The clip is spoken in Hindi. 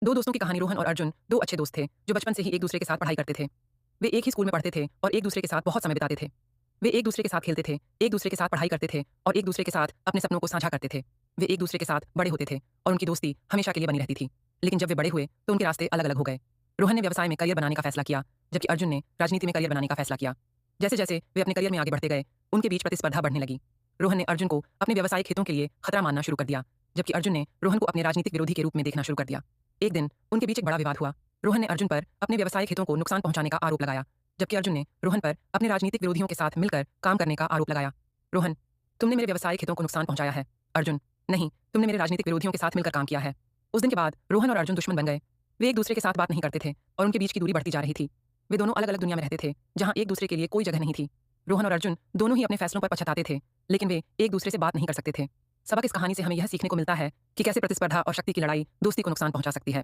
दो दोस्तों की कहानी। रोहन और अर्जुन दो अच्छे दोस्त थे जो बचपन से ही एक दूसरे के साथ पढ़ाई करते थे। वे एक ही स्कूल में पढ़ते थे और एक दूसरे के साथ बहुत समय बिताते थे। वे एक दूसरे के साथ खेलते थे, एक दूसरे के साथ पढ़ाई करते थे और एक दूसरे के साथ अपने सपनों को साझा करते थे। वे एक दूसरे के साथ बड़े होते थे और उनकी दोस्ती हमेशा के लिए बनी रहती थी। लेकिन जब वे बड़े हुए तो उनके रास्ते अलग अलग हो गए। रोहन ने व्यवसाय में करियर बनाने का फैसला किया, जबकि अर्जुन ने राजनीति में करियर बनाने का फैसला किया। जैसे जैसे वे अपने करियर में आगे बढ़ते गए, उनके बीच प्रतिस्पर्धा बढ़ने लगी। रोहन ने अर्जुन को अपने व्यावसायिक हितों के लिए खतरा मानना शुरू कर दिया, जबकि अर्जुन ने रोहन को अपने राजनीतिक विरोधी के रूप में देखना शुरू कर दिया। एक दिन उनके बीच एक बड़ा विवाद हुआ। रोहन ने अर्जुन पर अपने व्यावसायिक हितों को नुकसान पहुंचाने का आरोप लगाया, जबकि अर्जुन ने रोहन पर अपने राजनीतिक विरोधियों के साथ मिलकर काम करने का आरोप लगाया। रोहन, तुमने मेरे व्यावसायिक हितों को नुकसान पहुंचाया है। अर्जुन, नहीं, तुमने मेरे राजनीतिक विरोधियों के साथ मिलकर काम किया है। उस दिन के बाद रोहन और अर्जुन दुश्मन बन गए। वे एक दूसरे के साथ बात नहीं करते थे और उनके बीच की दूरी बढ़ती जा रही थी। वे दोनों अलग अलग दुनिया में रहते थे, जहां एक दूसरे के लिए कोई जगह नहीं थी। रोहन और अर्जुन दोनों ही अपने फैसलों पर पछताते थे, लेकिन वे एक दूसरे से बात नहीं कर सकते थे। सबक इस कहानी से हमें यह सीखने को मिलता है कि कैसे प्रतिस्पर्धा और शक्ति की लड़ाई दोस्ती को नुकसान पहुंचा सकती है।